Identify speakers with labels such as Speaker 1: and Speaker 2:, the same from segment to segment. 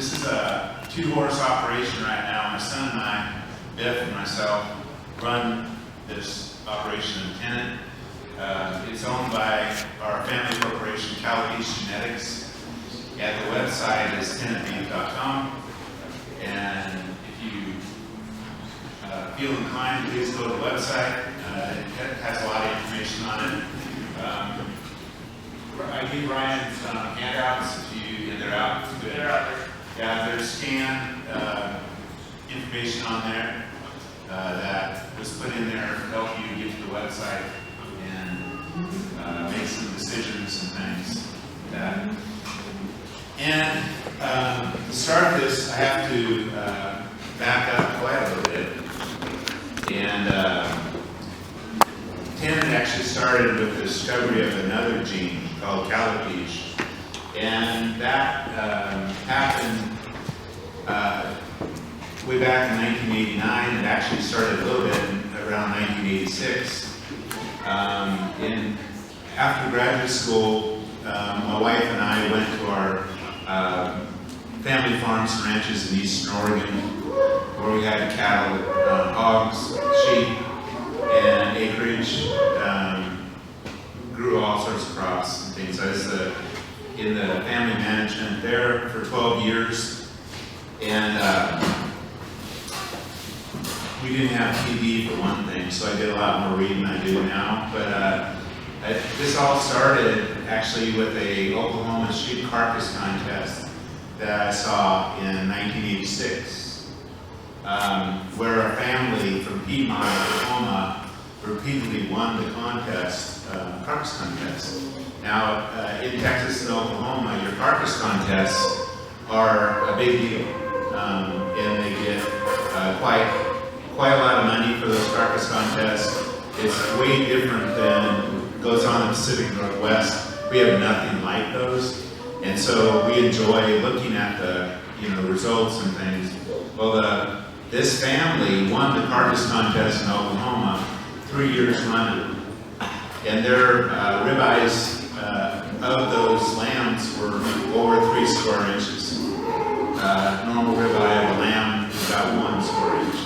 Speaker 1: This is a 2-horse operation right now. My son and I, Biff and myself, run this operation in Tenet. It's owned by our family corporation, Calabesh Genetics. And the website is tenetbeef.com. And if you feel inclined, please go to the website. It has a lot of information on it. I gave Ryan some handouts, and they're out. They're out there. Yeah, there's scan information on there that was put in there to help you get to the website and make some decisions and things like that. And to start this, I have to back up quite a little bit. And Tenet actually started with the discovery of another gene called Calabesh. And that happened way back in 1989. It actually started a little bit around 1986. After graduate school, my wife and I went to our family farms and ranches in eastern Oregon, where we had cattle, hogs, sheep, and acreage. Grew all sorts of crops and things. I was in the family management there for 12 years, and we didn't have TV for one thing, so I did a lot more reading than I do now. But this all started actually with a Oklahoma sheep carcass contest that I saw in 1986, where a family from Piedmont, Oklahoma, repeatedly won the contest, carcass contest. Now, in Texas and Oklahoma, your carcass contests are a big deal, and they get quite a lot of money for those carcass contests. It's way different than goes on in the Pacific Northwest. We have nothing like those, and so we enjoy looking at the results and things. Well, this family won the carcass contest in Oklahoma 3 years running, and their ribeyes of those lambs were over 3 square inches. Normal ribeye of a lamb is about 1 square inch.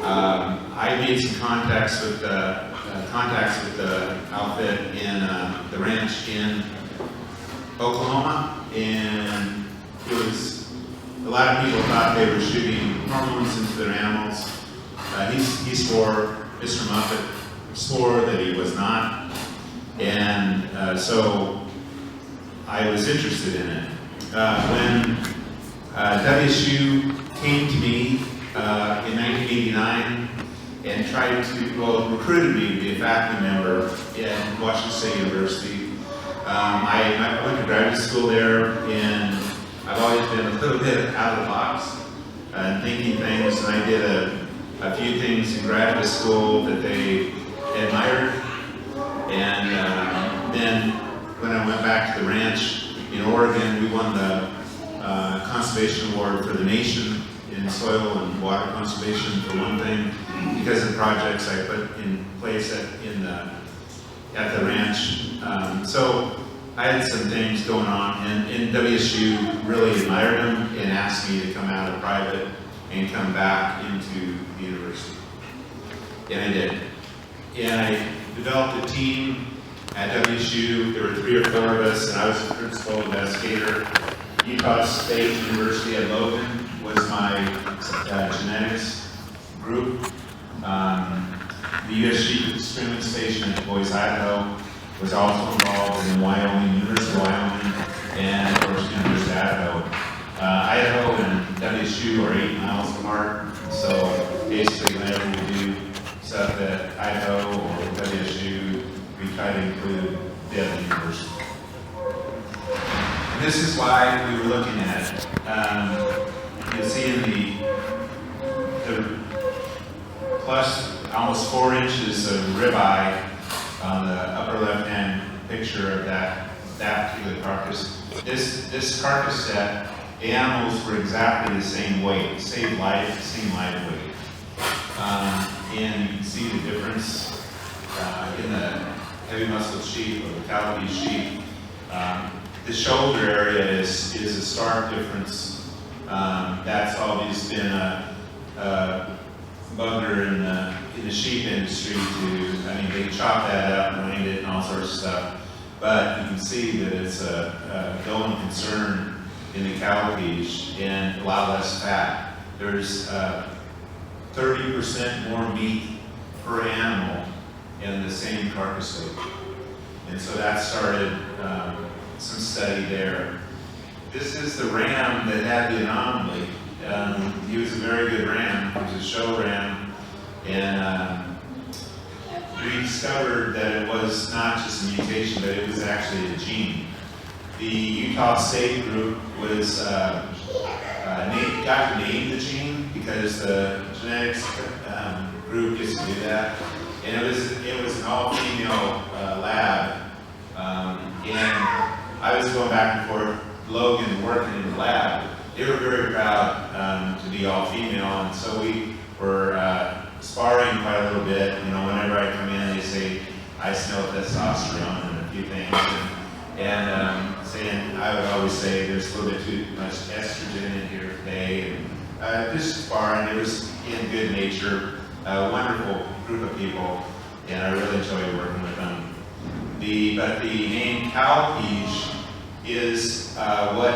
Speaker 1: I made some contacts with the outfit in the ranch in Oklahoma, and it was a lot of people thought they were shooting hormones into their animals. He swore, Mr. Muffet swore that he was not, and so I was interested in it. When WSU came to me in 1989 and tried to, recruited me to be a faculty member at Washington State University. I went to graduate school there, and I've always been a little bit out of the box and thinking things, and I did a few things in graduate school that they admired. And then when I went back to the ranch in Oregon, we won the Conservation Award for the nation in soil and water conservation, for one thing, because of projects I put in place at the ranch. So I had some things going on, and WSU really admired them and asked me to come out of private and come back into the university. And I did. And I developed a team at WSU. There were 3 or 4 of us, and I was the principal investigator. Utah State University at Logan was my genetics group. The U.S. Sheep Experiment Station at Boise, Idaho was also involved, in Wyoming, University of Wyoming, and of course, University of Idaho. Idaho and WSU are 8 miles apart, so basically whenever we do stuff at Idaho or WSU, we try to include the other university. And this is why we were looking at it. You can see in the plus almost 4 inches of ribeye on the upper left-hand picture of that particular carcass. This carcass set, the animals were exactly the same weight, same life weight. And you can see the difference in the heavy muscle sheep or the Calabesh sheep. the shoulder area is a stark difference. That's always been a bugger in the sheep industry they chop that up and wind it and all sorts of stuff. But you can see that it's a going concern in the cowpeas and a lot less fat. There's 30% more meat per animal in the same carcass weight. And so that started some study there. This is the ram that had the anomaly. He was a very good ram. He was a show ram. And we discovered that it was not just a mutation, but it was actually a gene. The Utah State group was got to name the gene because the genetics group gets to do that. And it was an all-female lab. And I was going back and forth, Logan working in the lab. They were very proud to be all-female, and so we were sparring quite a little bit. Whenever I come in, they say I smell testosterone and a few things, and I would always say there's a little bit too much estrogen in here today, and just sparring. It was in good nature, a wonderful group of people, and I really enjoyed working with them. But the name cowpeas is what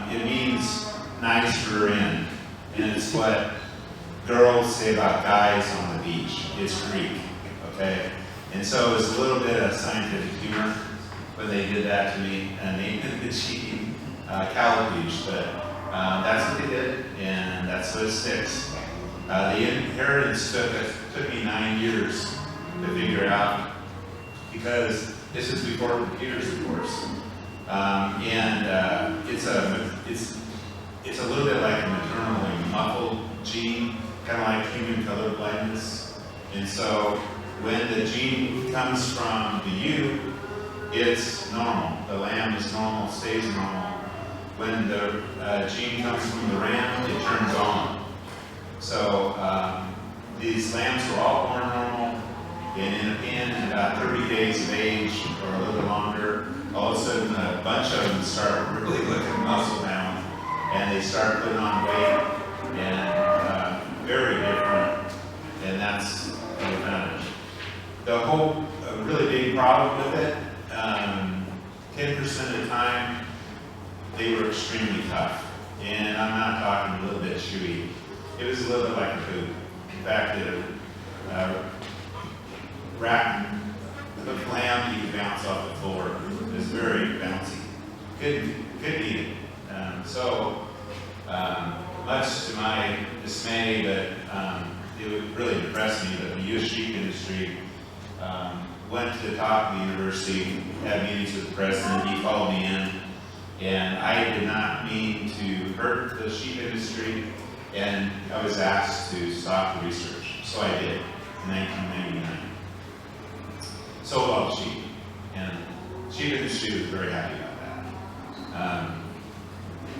Speaker 1: it means nice for in, and it's what girls say about guys on the beach. It's Greek, okay? And so it was a little bit of scientific humor when they did that to me, and they named the cheating cowpeas, but that's what they did, and that's what it sticks. The inheritance took me 9 years to figure out, because this is before computers, of course. It's a little bit like a maternally muffled gene, kind of like human color blindness. And so when the gene comes from the ewe, it's normal. The lamb is normal, stays normal. When the gene comes from the ram, it turns on. So these lambs were all born normal, and in a pen, in about 30 days of age, or a little longer, all of a sudden a bunch of them start really looking muscle bound, and they start putting on weight, and very different, and that's the advantage. The whole really big problem with it, 10% of the time, they were extremely tough, and I'm not talking a little bit chewy. It was a little bit like a boot. In fact, the lamb, you could bounce off the floor. It was very bouncy. Couldn't eat it. Much to my dismay, but it would really depress me that the U.S. sheep industry went to the top of the university, had meetings with the president, he called me in, and I did not mean to hurt the sheep industry, and I was asked to stop the research. So I did in 1999. Sold all the sheep, and the sheep industry was very happy about that.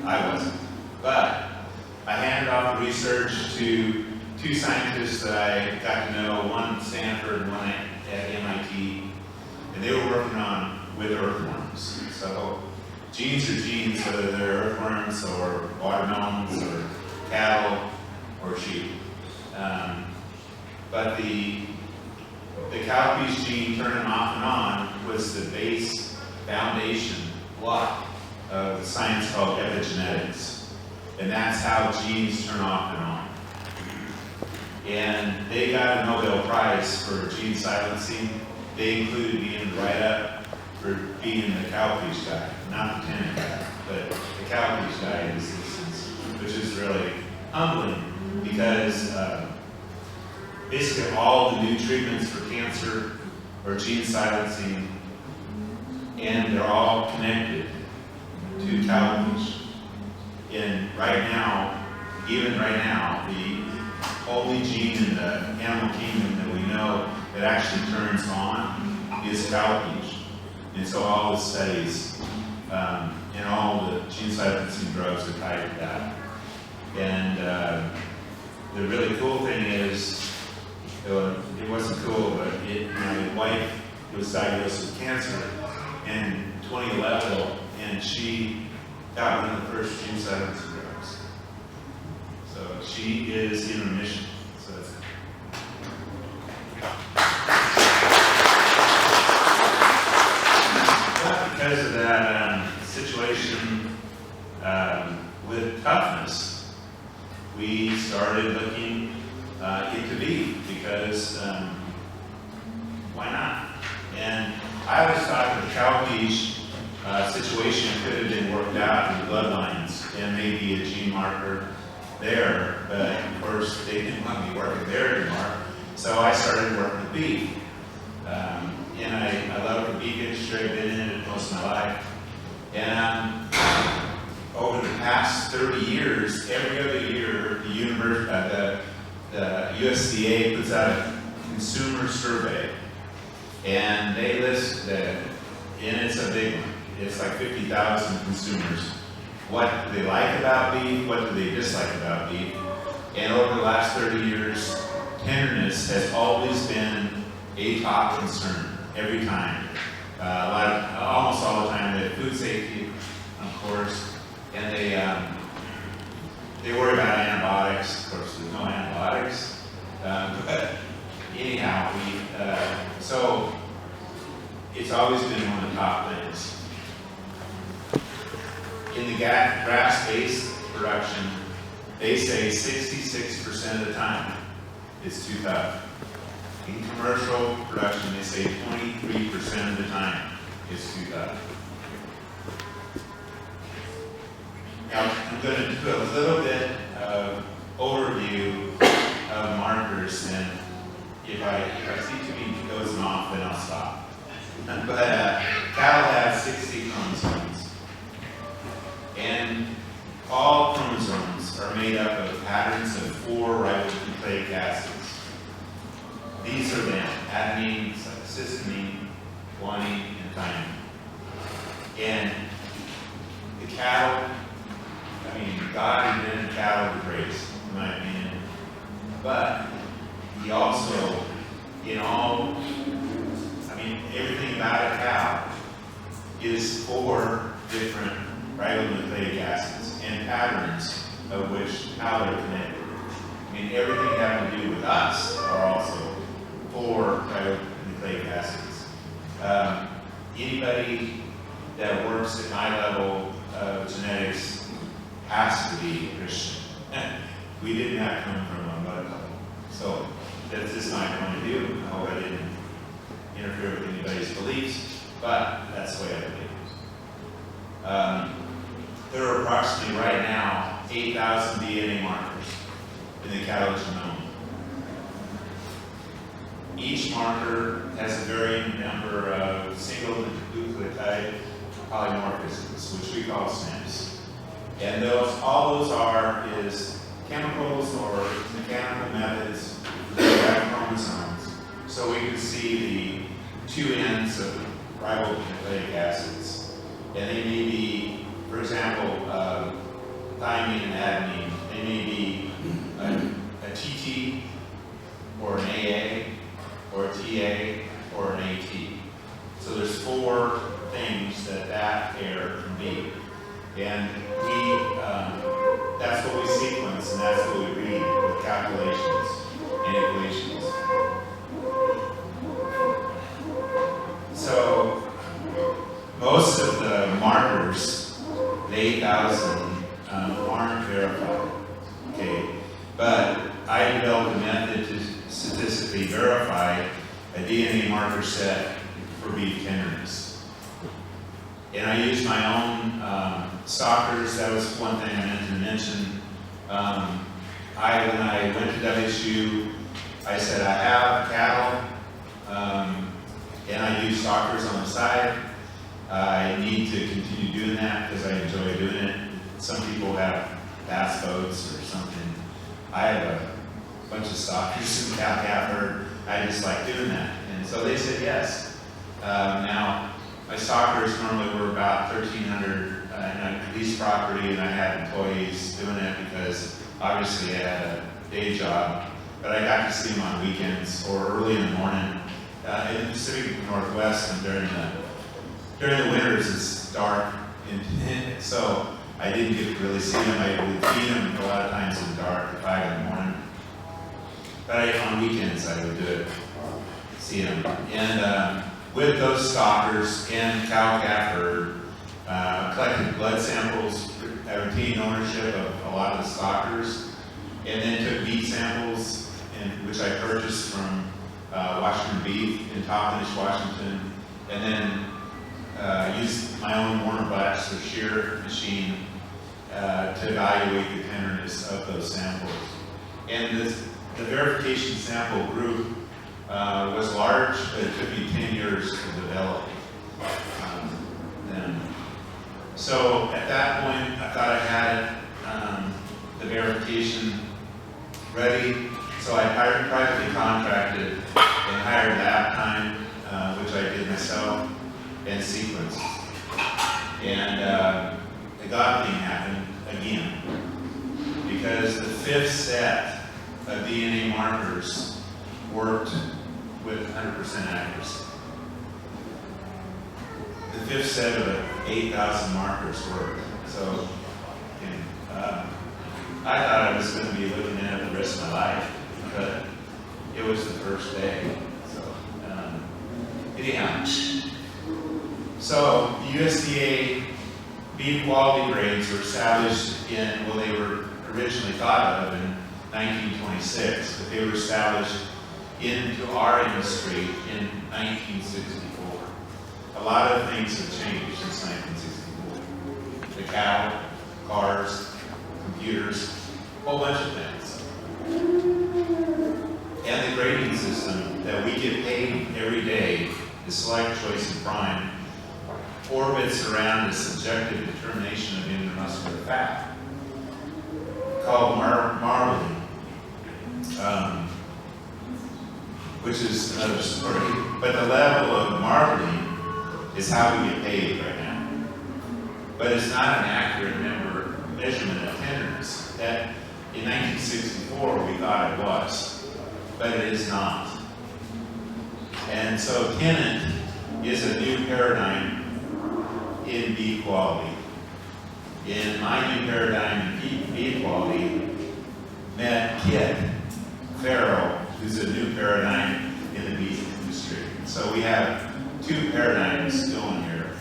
Speaker 1: I wasn't. But I handed off the research to two scientists that I got to know, one at Stanford and one at MIT, and they were working with earthworms. So genes are genes, whether they're earthworms or watermelons or cattle or sheep. But the cowpeas gene turning off and on was the base foundation block of the science called epigenetics. And that's how genes turn off and on. And they got a Nobel Prize for gene silencing. They included me in the write-up for being the cowpeas guy, not the Tenet guy, but the cowpeas guy in this instance, which is really humbling because basically all the new treatments for cancer are gene silencing, and they're all connected to cowpeas. And right now, even right now, the only gene in the animal kingdom that we know that actually turns on is cowpeas. And so all the studies and all the gene silencing drugs are tied to that. And the really cool thing is, it wasn't cool, but my wife was diagnosed with cancer in 2011. and she got one of the first gene silencer drugs. So she is in remission. So that's it. But because of that situation with toughness, we started looking into beef because why not? And I always thought that the cowpeas situation could have been worked out in the bloodlines and maybe a gene marker there, but of course they didn't want me working there anymore, so I started working with beef. And I love the beef industry. I've been in it most of my life. And over the past 30 years, every other year, the USDA puts out a consumer survey, and they list that, and it's a big one. It's like 50,000 consumers. What do they like about beef? What do they dislike about beef? And over the last 30 years, tenderness has always been a top concern every time. Almost all the time. The food safety, of course, and they worry about antibiotics. Of course, there's no antibiotics. But anyhow, so it's always been one of the top things. In the grass-based production, they say 66% of the time it's too tough. In commercial production, they say 23% of the time it's too tough. Now, I'm going to do a little bit of overview of markers, and if I see too many goes off, then I'll stop. But cattle have 60 chromosomes, and all chromosomes are made up of patterns of 4 ribonucleic acids. These are them: adenine, cytosine, guanine, and thymine. And the cattle, God invented cattle to graze, in my opinion. But he also, everything about a cow is 4 different ribonucleic acids and patterns of how they're connected. Everything having to do with us are also 4 ribonucleic acids. Anybody that works at my level of genetics has to be Christian. We didn't have to come from a mud couple. So that's just my point of view. I hope I didn't interfere with anybody's beliefs, but that's the way I believe it. There are approximately right now 8,000 DNA markers in the cattle genome. Each marker has a varying number of single nucleotide polymorphisms, which we call SNPs. And all those are is chemicals or mechanical methods that have chromosomes. So we can see the 2 ends of ribonucleic acids. And they may be, for example, thymine and adenine. They may be a TT or an AA or a TA or an AT. So there's 4 things that pair can be. And that's what we sequence, and that's what we read with calculations and equations. So most of the markers, the 8,000, aren't verified. Okay, but I developed a method to statistically verify a DNA marker set for beef tenderness. And I used my own stockers. That was one thing I meant to mention. When I went to WSU, I said I have cattle, and I use stockers on the side. I need to continue doing that because I enjoy doing it. Some people have bass boats or something. I have a bunch of stockers in cow-calf herd. I just like doing that. And so they said yes. Now, my stockers normally were about 1,300, and I leased property, and I had employees doing it because obviously I had a day job, but I got to see them on weekends or early in the morning. In the Pacific Northwest, and during the winters, it's dark And so I didn't get to really see them. I would feed them a lot of times in the dark at 5 in the morning. But on weekends I would do it, see them. And with those stalkers and cow-calf herd, collected blood samples, routine ownership of a lot of the stalkers, and then took meat samples, which I purchased from Washington Beef in Toppenish, Washington, and then used my own Warner Blaster shear machine to evaluate the tenderness of those samples. And the verification sample group was large, but it took me 10 years to develop them. So at that point, I thought I had the verification ready. So I privately contracted and hired lab time, which I did myself, and sequenced. And the God thing happened again, because the 5th set of DNA markers worked with 100% accuracy. The 5th set of 8,000 markers worked. So I thought I was going to be looking at it the rest of my life, but it was the first day. So anyhow, so the USDA beef quality grades were established in, well, they were originally thought of in 1926, but they were established into our industry in 1964. A lot of things have changed since 1964. The cattle, cars, computers, a whole bunch of things. And the grading system that we get paid every day, the select, choice, and prime, orbits around a subjective determination of intramuscular fat called marbling, which is another story. But the level of marbling is how we get paid right now. But it's not an accurate measurement of tenderness. That in 1964 we thought it was, but it is not. And so Tenet is a new paradigm in beef quality. In my new paradigm in beef quality met Pharo, who's a new paradigm in the beef industry. So we have two paradigms going here.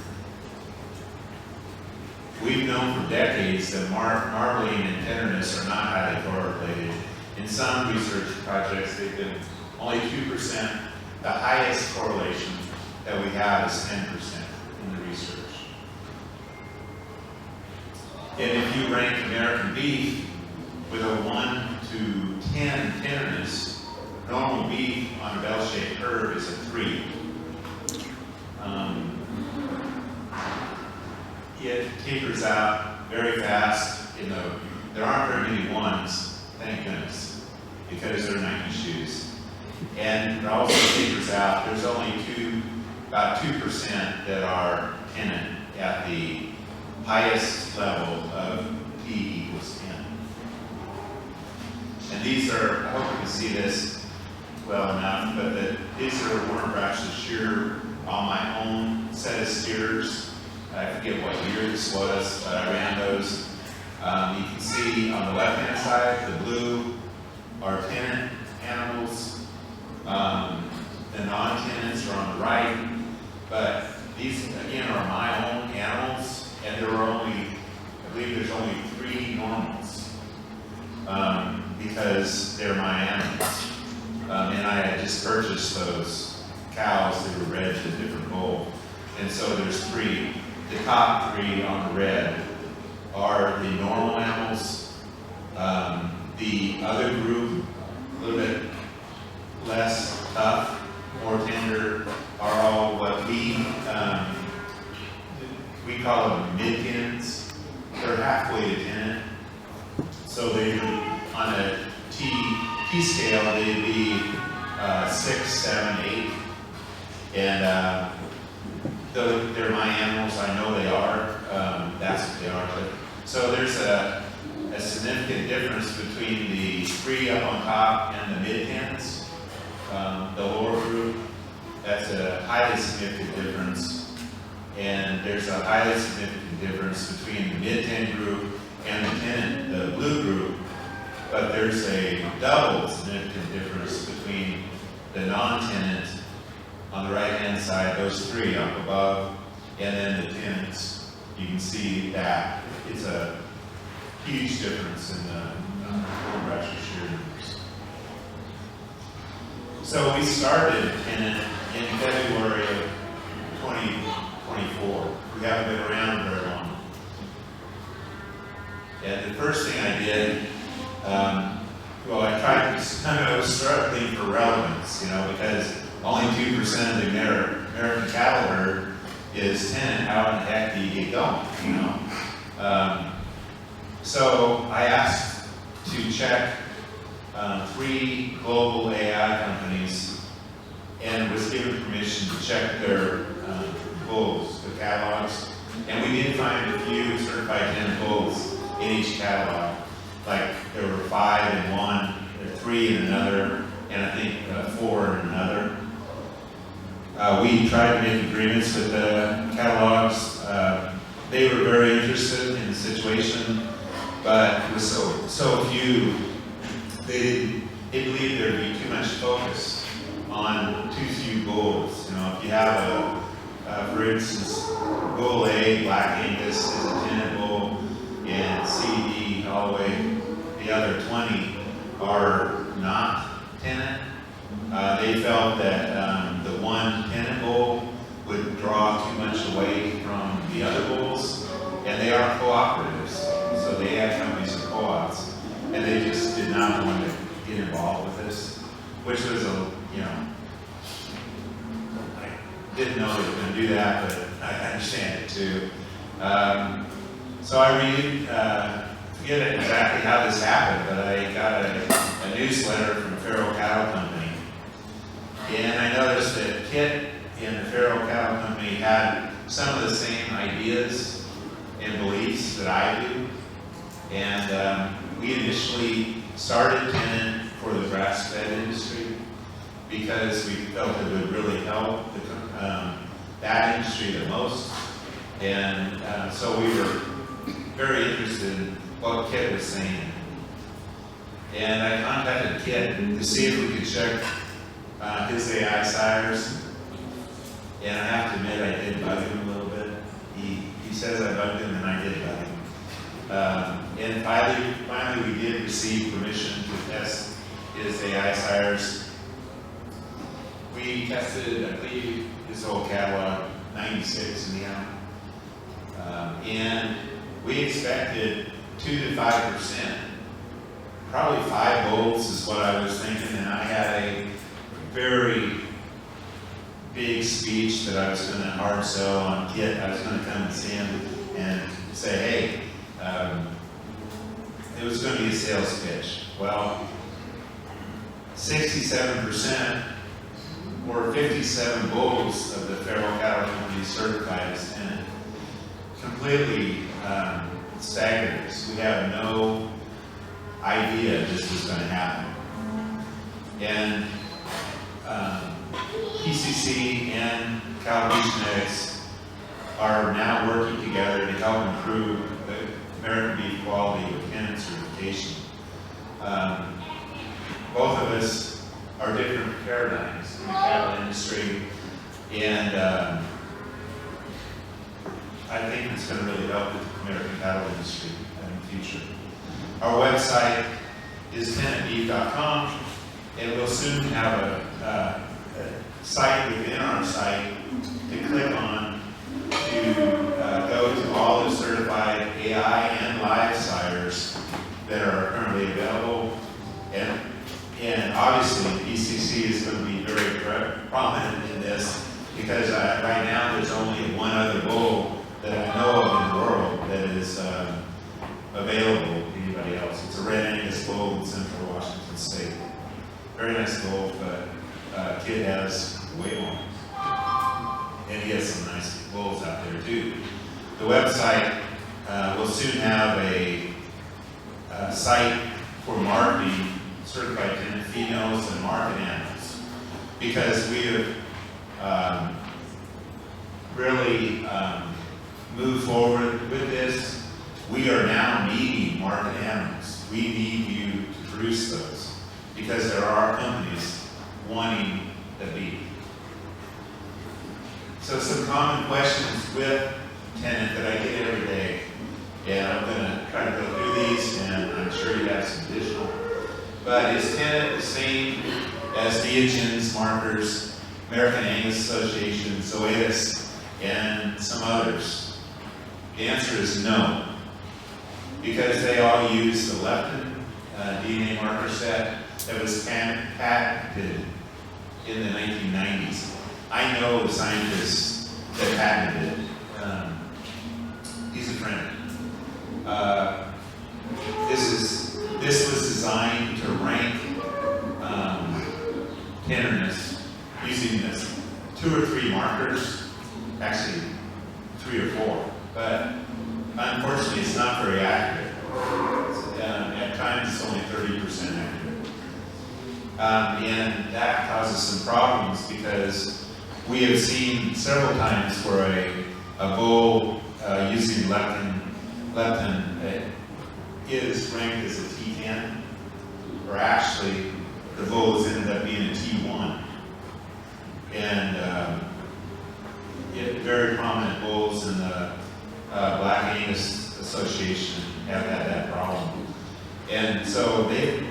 Speaker 1: We've known for decades that marbling and tenderness are not highly correlated. In some research projects, they've been only 2%. The highest correlation that we have is 10% in the research. And if you rank American beef with a 1 to 10 tenderness, normal beef on a bell-shaped curve is a 3. It tapers out very fast. There aren't very many ones, thank goodness, because they're Nike shoes. And it also tapers out. There's only about 2% that are Tenet at the highest level of P equals 10. And these are, I hope you can see this well enough, but these are Warner Brash's shear on my own set of steers. I forget what year this was, but I ran those. You can see on the left-hand side, the blue are Tenet animals. The non-tenants are on the right, but these, again, are my own animals, and there are only, I believe there's only 3 normals, because they're my animals. And I had just purchased those cows that were bred to a different bull, and so there's 3. The top 3 on the red are the normal animals. The other group, a little bit less tough, more tender, are all what we call them mid-tens. They're halfway to Tenet. So they, on a T scale, they'd be 6, 7, 8. And though they're my animals, I know they are. That's what they are. But, so there's a significant difference between the 3 up on top and the mid-tens. The lower group, that's a highly significant difference. And there's a highly significant difference between the mid-10 group and the Tenet, the blue group, but there's a double significant difference between the non-Tenet on the right-hand side, those three up above, and then the Tenets. You can see that it's a huge difference in the fracture shear numbers. So we started Tenet in February of 2024. We haven't been around very long. And the first thing I did, I tried to I was struggling for relevance, because only 2% of the American cattle herd is Tenet. How in the heck do you get going, So I asked to check 3 global AI companies and was given permission to check their bulls, the catalogs. And we did find a few certified Tenet bulls in each catalog. Like there were 5 in one, there were 3 in another, and I think 4 in another. We tried to make agreements with the catalogs. They were very interested in the situation, but it was so few. They believed there'd be too much focus on too few bulls. If you have for instance, bull A, Black Angus, is a Tenet bull, and CD all the way, the other 20 are not Tenet. They felt that the one Tenet bull would draw too much away from the other bulls, and they are cooperatives, so they had companies and co-ops, and they just did not want to get involved with this, which was I didn't know they were going to do that, but I understand it too. So I forget exactly how this happened, but I got a newsletter from Pharo Cattle Company. And I noticed that Kit in the Pharo Cattle Company had some of the same ideas and beliefs that I do. And we initially started Tenet for the grass-fed industry because we felt it would really help that industry the most. And so we were very interested in what Kit was saying. And I contacted Kit to see if we could check his AI sires. And I have to admit, I did bug him a little bit. He says I bugged him, and I did bug him. And finally, we did receive permission to test his AI sires. We tested, I believe, his whole catalog, 96 in the end. And we expected 2 to 5%. Probably 5 volts is what I was thinking, and I had a very big speech that I was going to hard sell on Kit. I was going to come and see him and say, hey, it was going to be a sales pitch. Well, 67% or 57 bulls of the Pharo Cattle Company certified as Tenet. Completely staggered us. We have no idea this was going to happen. And PCC and Calibre Genetics are now working together to help improve the American beef quality with Tenet certification. Both of us are different paradigms in the cattle industry, and I think it's going to really help the American cattle industry in the future. Our website is tenetbeef.com, and we'll soon have a site within our site to click on to go to all the certified AI and live sires that are currently available. And obviously, PCC is going to be very prominent in this because right now there's only one other bull that I know of in the world that is available to anybody else. It's a red Angus bull in central Washington State. Very nice bull, but Kid has way more. And he has some nice bulls out there too. The website will soon have a site for marketing certified Tenet females and market animals, because we have really move forward with this. We are now needing market animals. We need you to produce those because there are companies wanting the beef. So some common questions with Tenet that I get every day. And I'm going to try to go through these, and I'm sure you have some additional. But is Tenet the same as Neogen's markers, American Angus Association, Zoetis, and some others? The answer is no, because they all use the leptin DNA marker set that was patented in the 1990s. I know the scientist that patented it. He's a friend. This was designed to rank tenderness using this 2 or 3 markers, actually 3 or 4, but unfortunately it's not very accurate. At times it's only 30% accurate. And that causes some problems because we have seen several times where a bull using leptin is ranked as a T10, or actually the bulls ended up being a T1. And very prominent bulls in the Black Angus Association have had that problem. And so they've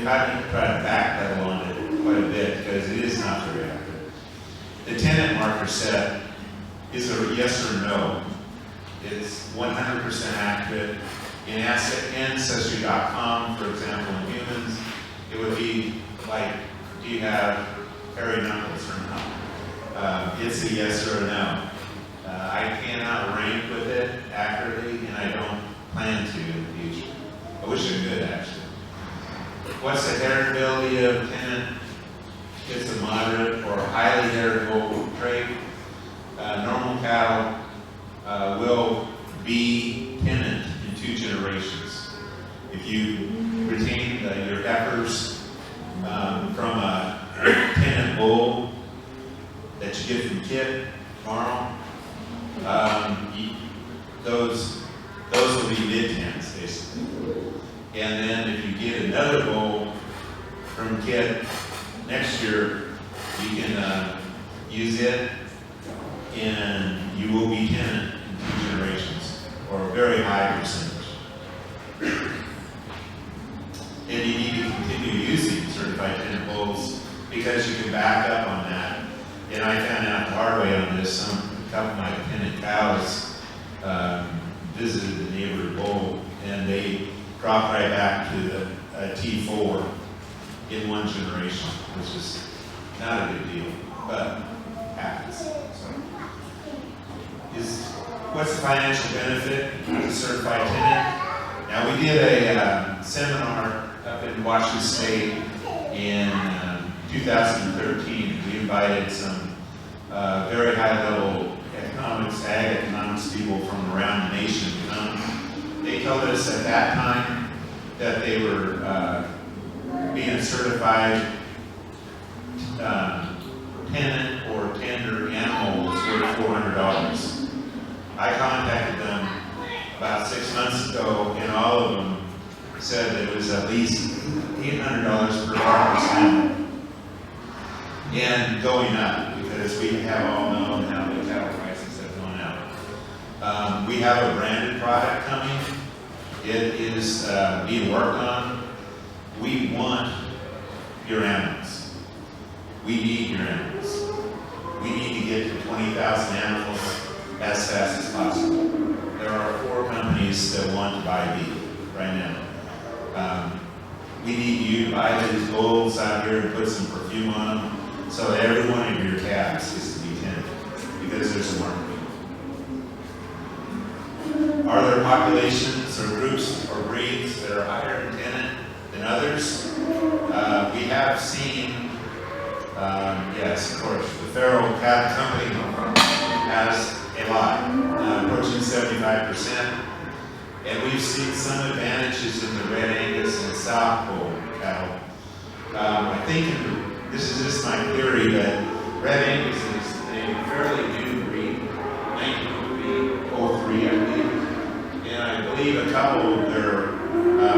Speaker 1: kind of tried to backpedal on it quite a bit because it is not very accurate. The Tenet marker set is a yes or no. It's 100% accurate. In Ancestry.com, for example, in humans, it would be like, do you have hairy knuckles or not? It's a yes or a no. I cannot rank with it accurately, and I don't plan to in the future. I wish I could, actually. What's the heritability of Tenet? It's a moderate or highly heritable trait. Normal cattle will be Tenet in 2 generations. If you retain your heifers from a Tenet bull that you get from Kit Pharo, those will be mid-tens, basically. And then if you get another bull from Kit next year, you can use it, and you will be Tenet in 2 generations, or a very high percentage. And you need to continue using certified Tenet bulls because you can back up on that. And I found out the hard way on this. A couple of my Tenet cows visited the neighborhood bull, and they dropped right back to the T4 in 1 generation, which is not a good deal, but happens. So, what's the financial benefit of a certified Tenet? Now, we did a seminar up in Washington State in 2013. We invited some very high-level ag economics people from around the nation to come. They told us at that time that they were being certified Tenet or tender animals worth $400. I contacted them about 6 months ago, and all of them said that it was at least $800 per carcass animal, and going up, because we have all known how the cattle prices have gone up. We have a branded product coming. It is being worked on. We want your animals. We need your animals. We need to get to 20,000 animals as fast as possible. There are 4 companies that want to buy beef right now. We need you to buy these bulls out here and put some perfume on them so that every one of your calves is to be Tenet, because there's a market. Are there populations or groups or breeds that are higher in Tenet than others? We have seen, yes, of course, the Pharo cattle company has a lot, approaching 75%. And we've seen some advantages in the Red Angus and South Bull cattle. I think, this is just my theory, that Red Angus is a fairly new breed. a couple, their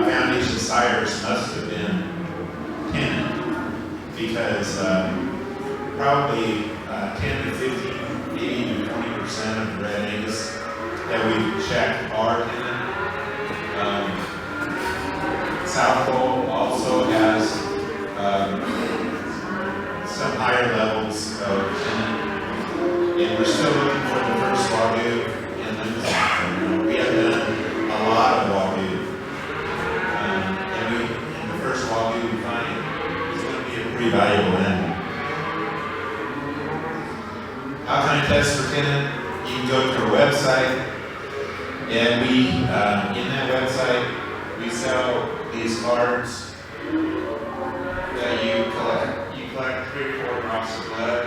Speaker 1: foundation sires must have been Tenet, because probably 10 to 15, maybe even 20% of the red Angus that we checked are Tenet. South Pole also has some higher levels of Tenet, and we're still looking for the first Wagyu inland. We have done a lot of Wagyu, and the first Wagyu we find is going to be a pretty valuable animal. How can I test for Tenet? You can go to our website, and we in that website we sell these cards that you collect. You collect 3 or 4 drops of blood.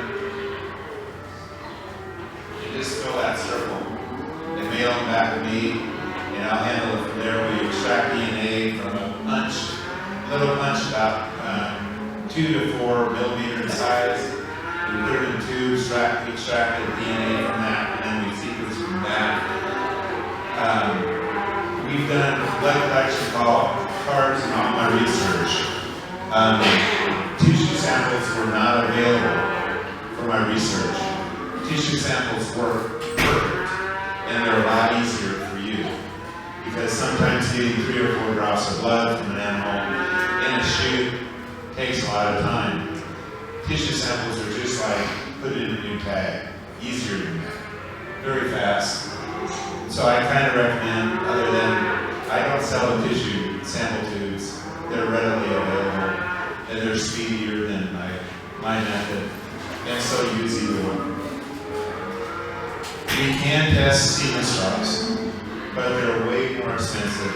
Speaker 1: You just fill that circle and mail them back to me, and I'll handle it from there. We extract DNA from a little punch about 2 to 4 millimeter in size. We put it in tubes, extracted DNA from that, and then we sequence from that. We've done blood collection cards in all my research. Tissue samples were not available for my research. Tissue samples work perfect, and they're a lot easier for you, because sometimes getting 3 or 4 drops of blood from an animal in a chute takes a lot of time. Tissue samples are just like put it in a new tag, easier than that, very fast. So I kind of recommend, other than I don't sell the tissue sample tubes, they're readily available and they're speedier than my method, and so use either one. We can test semen straws, but they're way more expensive.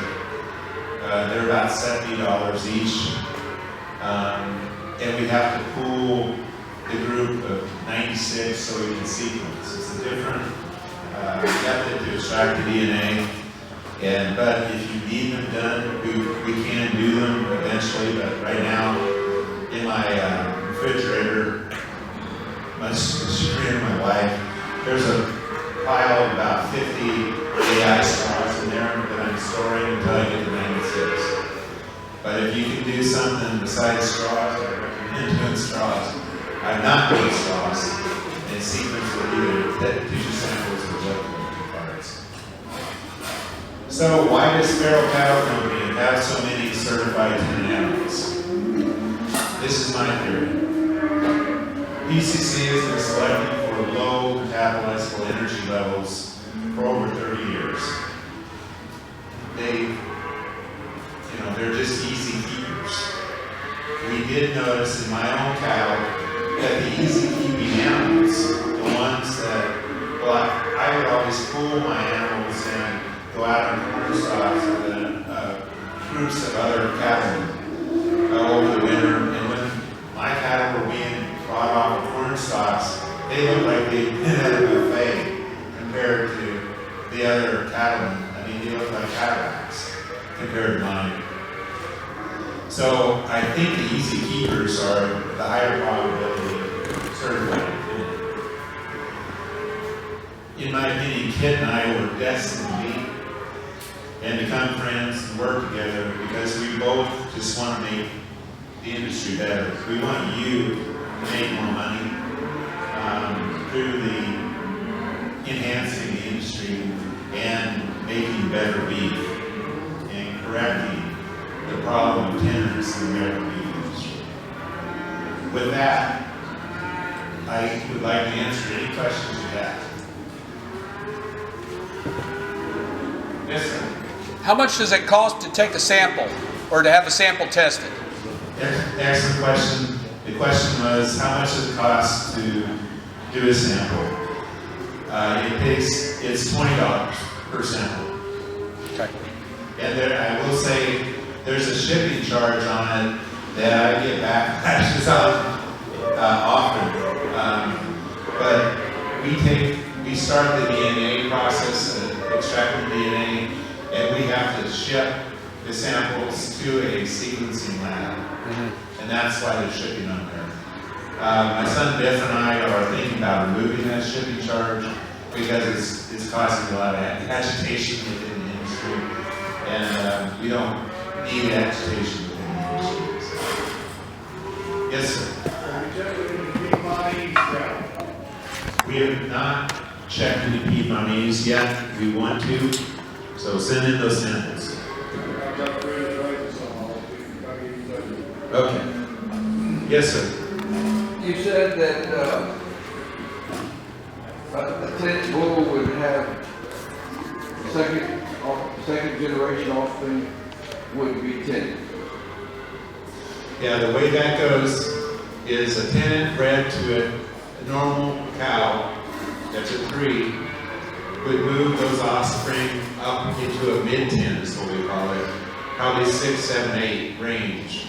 Speaker 1: They're about $70 each. And we have to pool the group of 96 so we can sequence. It's a different method to extract the DNA. But if you need them done, we can do them eventually. But right now, in my refrigerator, much to the chagrin of my wife, there's a pile of about 50 AI straws in there that I'm storing until I get to 96. But if you can do something besides straws, I recommend doing straws. I'm not doing straws, and sequence with either tissue samples or blood collection cards. So why does Pharo Cattle Company have so many certified Tenet animals? This is my theory. PCC has been selecting for low metabolizable energy levels for over 30 years. They're just easy keepers. We did notice in my own cattle that the easy keeping animals, the ones that, I would always pool my animals and go out on corner stalks with groups of other cattlemen over the winter, and when my cattle were being brought off of corn stalks, they looked like they'd been at a buffet compared to the other cattlemen. I mean, they looked like cataracts compared to mine. So I think the easy keepers are the higher probability of certified. In my opinion, Kit and I were destined to meet and become friends and work together because we both just want to make the industry better. We want you to make more money through the enhancing the industry and making better beef and correcting the problem of tenderness in the American beef industry. With that, I would like to answer any questions you have. Yes, sir.
Speaker 2: How much does it cost to take a sample or to have a sample tested?
Speaker 1: Excellent question. The question was, how much does it cost to do a sample? It's $20 per sample.
Speaker 2: Okay.
Speaker 1: And I will say, there's a shipping charge on it that I get backlashes on often. But we start the DNA process, extracting DNA, and we have to ship the samples to a sequencing lab. And that's why they're shipping on there. My son Biff and I are thinking about removing that shipping charge because it's causing a lot of agitation within the industry. and we don't need agitation with any issues. Yes, sir. We have not checked any P-monies yet. We want to, so send in those samples. Okay. Yes, sir.
Speaker 3: You said that a Tenet bull would have second generation offspring would be Tenet.
Speaker 1: Yeah, the way that goes is a Tenet bred to a normal cow that's a 3 would move those offspring up into a mid-10 is what we call it, probably 6, 7, 8 range.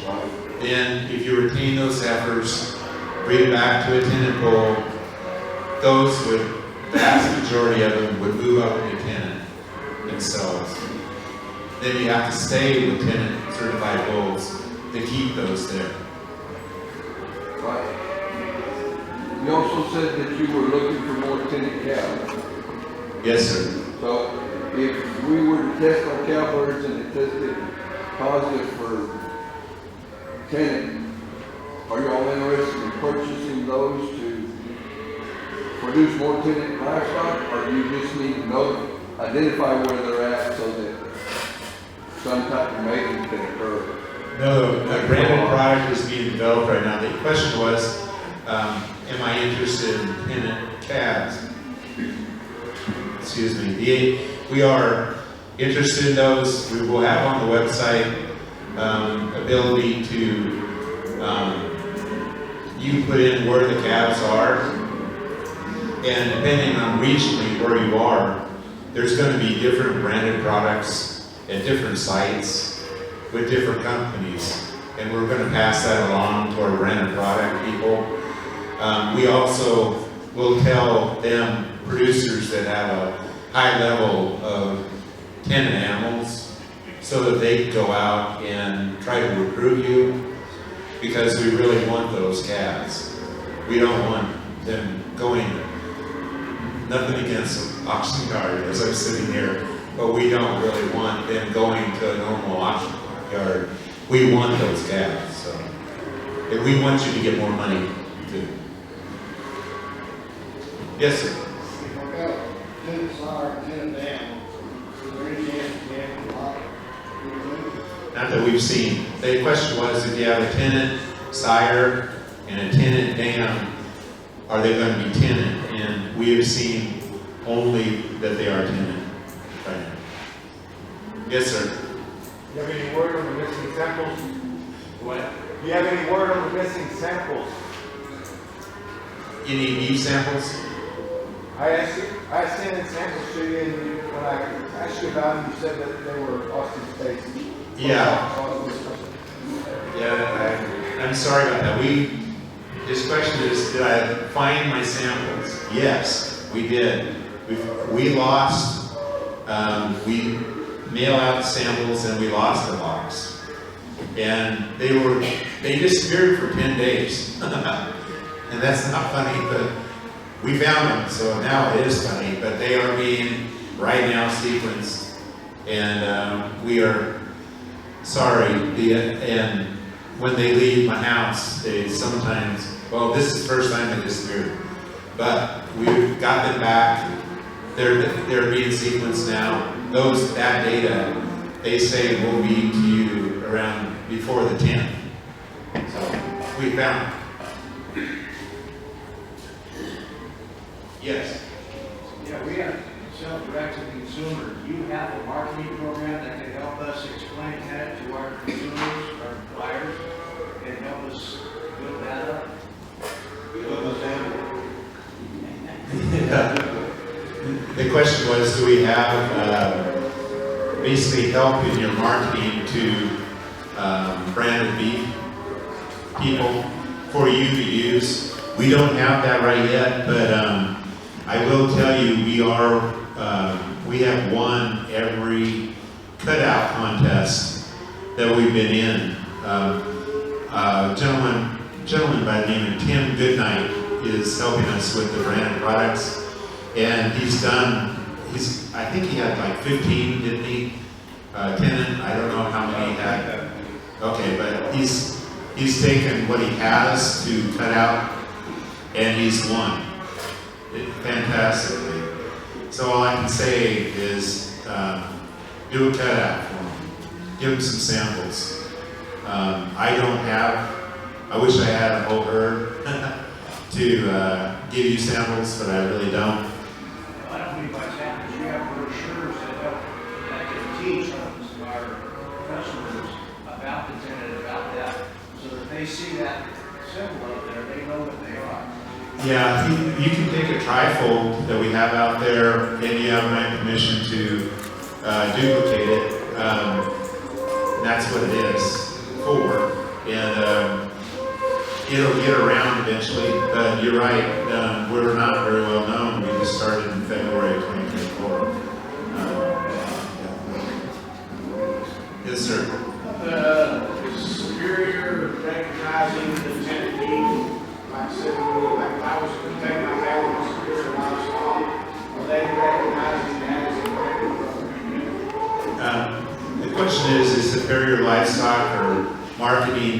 Speaker 1: Then if you retain those heifers, breed it back to a Tenet bull, those would, vast majority of them would move up into Tenet themselves. Then you have to stay with Tenet certified bulls to keep those there.
Speaker 3: Right. You also said that you were looking for more Tenet cows.
Speaker 1: Yes, sir.
Speaker 3: So if we were to test our cowbirds and it tested positive for Tenet, are y'all interested in purchasing those to produce more Tenet livestock, or do you just need to know, identify where they're at so that some type of mating can occur?
Speaker 1: No, a branded product is being developed right now. The question was, am I interested in Tenet calves? Excuse me. We are interested in those. We will have on the website ability to you put in where the calves are, and depending on regionally where you are, there's going to be different branded products at different sites with different companies, and we're going to pass that along to our branded product people. We also will tell them, producers that have a high level of Tenet animals, so that they can go out and try to recruit you, because we really want those calves. We don't want them going, nothing against auction yard as I'm sitting here, but we don't really want them going to a normal auction yard. We want those calves, so if we want you to get more money too. Yes, sir. Not that we've seen. The question was, if you have a Tenet sire and a Tenet dam, are they going to be Tenet? And we have seen only that they are Tenet right now. Yes, sir.
Speaker 4: Do you have any word on the missing samples?
Speaker 1: What?
Speaker 4: Do you have any word on the missing samples?
Speaker 1: You need beef samples?
Speaker 4: I sent samples to you, and when I asked you about them, you said that they were Austin States.
Speaker 1: Yeah. I'm sorry about that. His question is, did I find my samples? Yes, we did. We lost, we mail out samples and we lost the box. And they disappeared for 10 days. And that's not funny, but we found them, so now it is funny, but they are being right now sequenced. And we are sorry, and when they leave my house, they sometimes, well, this is the first time they disappeared, but we've got them back. They're being sequenced now. That data, they say will be to you around before the 10th. So we found it. Yes.
Speaker 5: Yeah, we have self-direct to consumer. Do you have a marketing program that can help us explain that to our consumers, our buyers, and help us build that up?
Speaker 1: The question was, do we have basically help in your marketing to branded beef people for you to use? We don't have that right yet, but I will tell you we have won every cutout contest that we've been in. A gentleman by the name of Tim Goodnight is helping us with the branded products, and I think he had like 15, didn't he? Tenet, I don't know how many he had. Okay, but he's taken what he has to cut out, and he's won fantastically. So all I can say is do a cutout for him. Give him some samples. I wish I had a whole herd to give you samples, but I really don't.
Speaker 5: I don't believe by samples, you have brochures that help, that can teach our customers about the tenant, about that, so that they see that symbol up there, they know what they are.
Speaker 1: Yeah, you can take a trifold that we have out there, and you have my permission to duplicate it. And that's what it is for. And it'll get around eventually, but you're right, we're not very well known. We just started in February of 2024. Yes, sir.
Speaker 5: Superior recognizing the tenant need, like I said, like if I was to take my family to Superior Livestock, are they recognizing that as a branded program?
Speaker 1: The question is Superior Livestock or marketing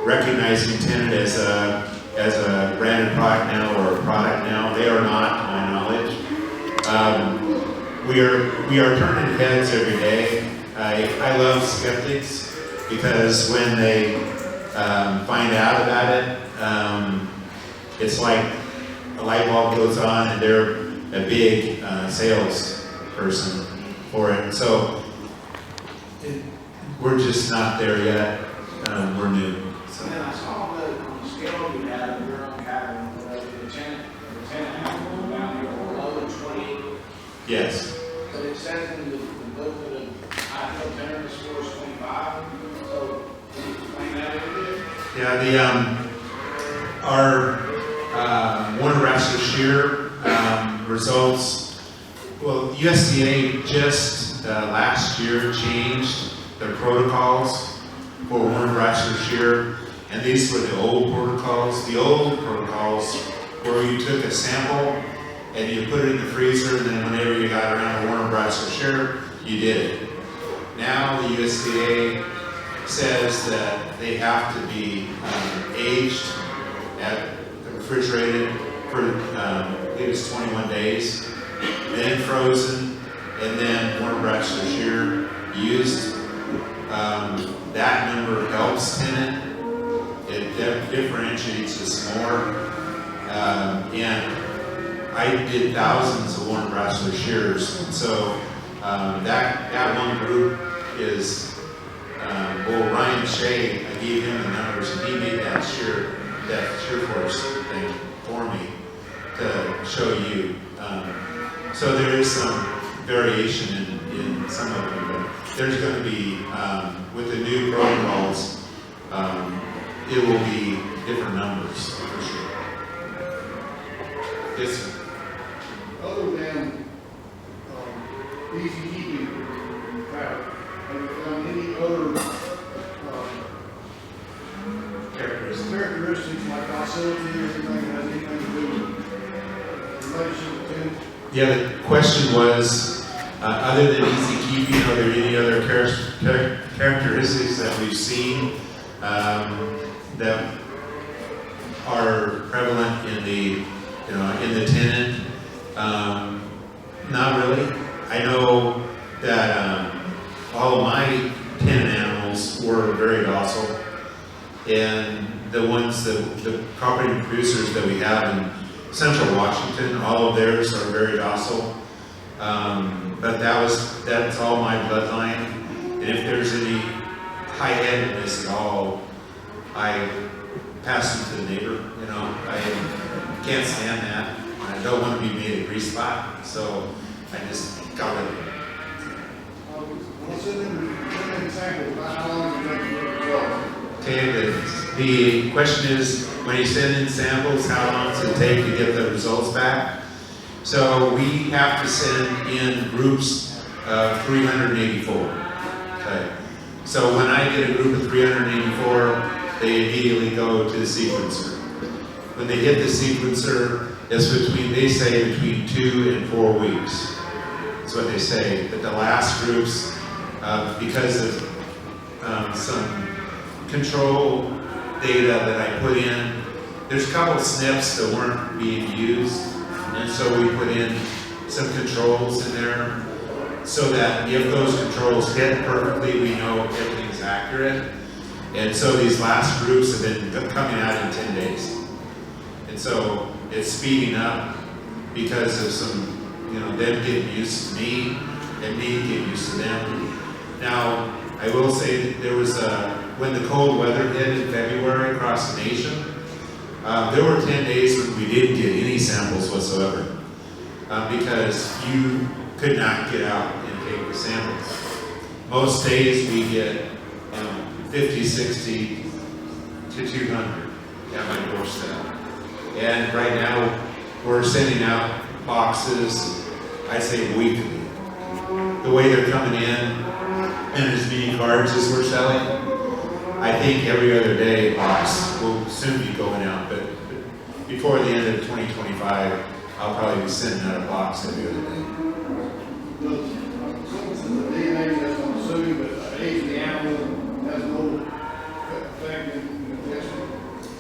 Speaker 1: recognizing Tenet as a branded product now or a product now? They are not, to my knowledge. We are turning heads every day. I love skeptics because when they find out about it, it's like a light bulb goes on and they're a big sales person for it. So we're just not there yet. We're new.
Speaker 5: And then I saw on the scale you had of your own cattle, the tenant animals down here below the 20.
Speaker 1: Yes.
Speaker 5: But it says in the book that I feel tenant score is 25. So can you explain that a little bit?
Speaker 1: Yeah, our Warner Rasher shear results. Well, USDA just last year changed their protocols for Warner Rasher shear, and these were the old protocols. The old protocols where you took a sample and you put it in the freezer, and then whenever you got around a Warner Rasher shear, you did it. Now the USDA says that they have to be aged at refrigerated for I believe it's 21 days, then frozen, and then Warner Rasher shear used. That number helps Tenet. It differentiates us more. And I did thousands of Warner Rasher shears, so that one group is. Well, Ryan Shea, I gave him the numbers, and he made that shear force thing for me to show you. So there is some variation in some of them, but there's going to be, with the new protocols, it will be different numbers for sure. Yes, sir.
Speaker 6: Other than easy keeping crowd, have you found any other characteristics like docility or anything that has anything to do with relationship with tenants?
Speaker 1: Yeah, the question was, other than easy keeping, are there any other characteristics that we've seen that are prevalent in the tenant? Not really. I know that all of my tenant animals were very docile, and the ones the property producers that we have in Central Washington, all of theirs are very docile. But that's all my bloodline, and if there's any high-headedness at all, I pass them to the neighbor. I can't stand that. I don't want to be made a grease spot, so I just got it.
Speaker 6: What's in the example about how long does it take to get results?
Speaker 1: Okay, the question is, when you send in samples, how long does it take to get the results back? So we have to send in groups of 384. Okay. So when I get a group of 384, they immediately go to the sequencer. When they hit the sequencer, they say between 2 and 4 weeks. That's what they say. But the last groups because of some control data that I put in. There's a couple SNPs that weren't being used, and so we put in some controls in there so that if those controls hit perfectly, we know everything's accurate. And so these last groups have been coming out in 10 days. And so it's speeding up because of some, them getting used to me and me getting used to them. Now, I will say that there was when the cold weather hit in February across the nation, there were 10 days when we didn't get any samples whatsoever because you could not get out and take the samples. Most days we get 50, 60 to 200 at my doorstep. And right now we're sending out boxes, I say weekly. The way they're coming in and as many cards as we're selling, I think every other day a box will soon be going out, but before the end of 2025, I'll probably be sending out a box every other day.
Speaker 6: Does the DNA that's on the suit, but the age of the animal has no effect in testing?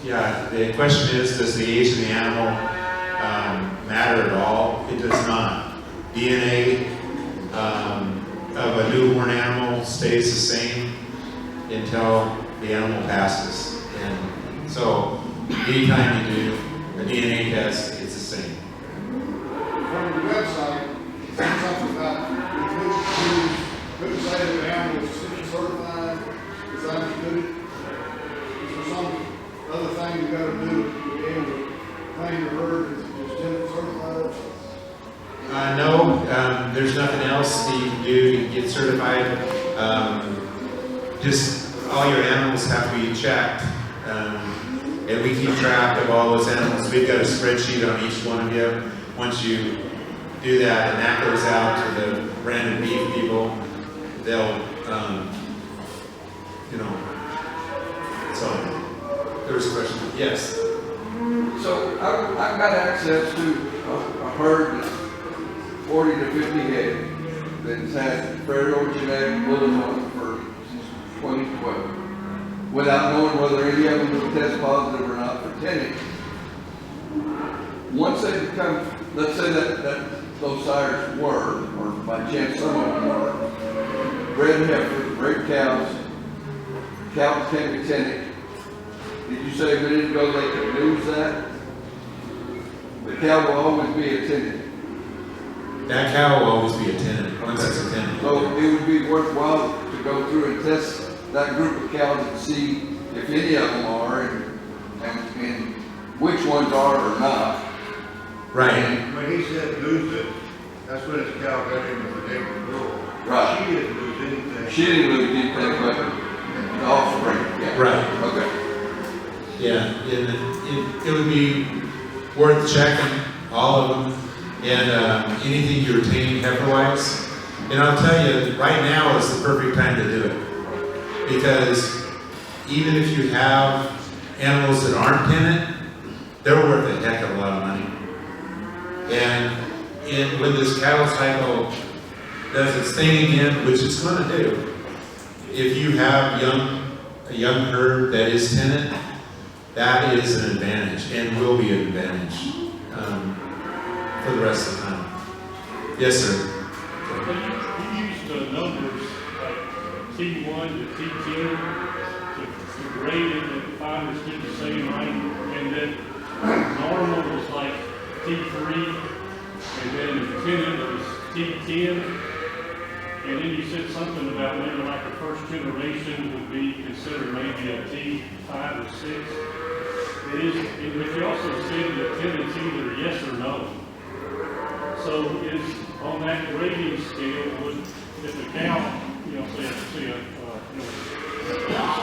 Speaker 1: Yeah, the question is, does the age of the animal matter at all? It does not. DNA of a newborn animal stays the same until the animal passes. And so, anytime you do a DNA test, it's the same.
Speaker 6: From the website, it said something about you couldn't say that the animal was city certified, as I understood it. Is there some other thing you gotta do to be able to claim your herd as just Tenet certified?
Speaker 1: No, there's nothing else that you can do to get certified. Just all your animals have to be checked. And we keep track of all those animals. We've got a spreadsheet on each one of you. Once you do that, and that goes out to the branded beef people, they'll, so there was a question. Yes.
Speaker 3: So I've got access to a herd that's 40 to 50 head that's had Pharo genetic bullet on it for since 2012, without knowing whether any of them will test positive or not for Tenet. Once they become, let's say that those sires were, or by chance some of them were, bred heifers, bred cows can be Tenet. Did you say a minute ago they could lose that? The cow will always be a Tenet.
Speaker 1: That cow will always be a Tenet, once it's a Tenet.
Speaker 3: So it would be worthwhile to go through and test that group of cows and see if any of them are and which ones are or not.
Speaker 1: Right.
Speaker 6: When he said lose it, that's when his cow got into the neighbor's rule.
Speaker 3: Right.
Speaker 6: She didn't lose anything.
Speaker 3: She didn't lose anything but the offspring. Yeah.
Speaker 1: Right.
Speaker 3: Okay.
Speaker 1: Yeah, it would be worth checking all of them and anything you retain heifer-wise. And I'll tell you, right now is the perfect time to do it. Because even if you have animals that aren't Tenet, they're worth a heck of a lot of money. And when this cattle cycle does its thing again, which it's going to do, if you have a young herd that is Tenet, that is an advantage and will be an advantage for the rest of the time. Yes, sir.
Speaker 7: You used the numbers like T1 to T10 to grade it, if I understood the same right, and then normal was like T3, and then Tenet was T10, and then you said something about maybe like the first generation would be considered maybe a T5 or 6. But you also said that Tenet's either yes or no. So is on that grading scale, would if a cow, say a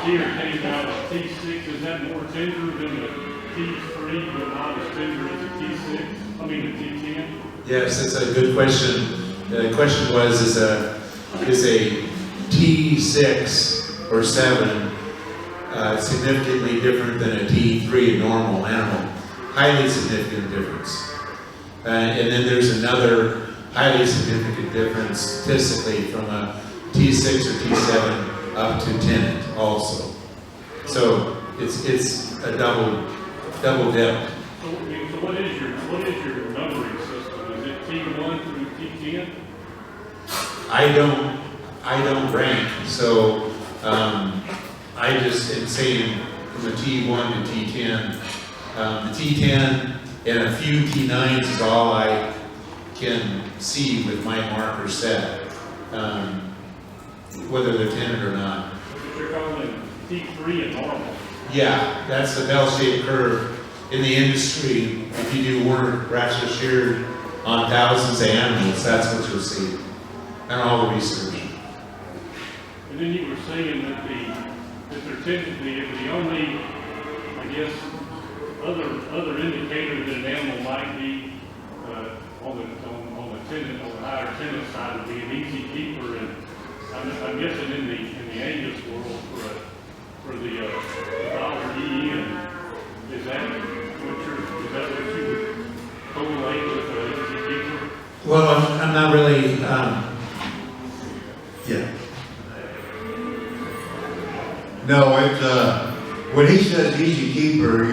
Speaker 7: steer came out of T6, is that more tender than the T3, but not as tender as a T6? I mean the T10?
Speaker 1: Yes, that's a good question. The question was, is a T6 or 7 significantly different than a T3 normal animal? Highly significant difference. And then there's another highly significant difference statistically from a T6 or T7 up to Tenet also. So it's a double dip.
Speaker 7: So what is your numbering system? Is it T1 through T10?
Speaker 1: I don't rank, so I just am saying from a T1 to T10. The T10 and a few T9s is all I can see with my marker set, whether they're Tenet or not.
Speaker 7: But you're calling T3 and normal.
Speaker 1: Yeah, that's the bell-shaped curve. In the industry, if you do work, racks are sheared on thousands of animals, that's what you'll see. And all the research.
Speaker 7: And then you were saying that they're technically the only, I guess, other indicator that an animal might be on the Tenet, on the higher Tenet side would be an easy keeper, and I'm guessing in the Angus world for the $EN, is that what you would correlate with an easy keeper?
Speaker 1: Well, I'm not really, yeah.
Speaker 8: No, when he says easy keeper,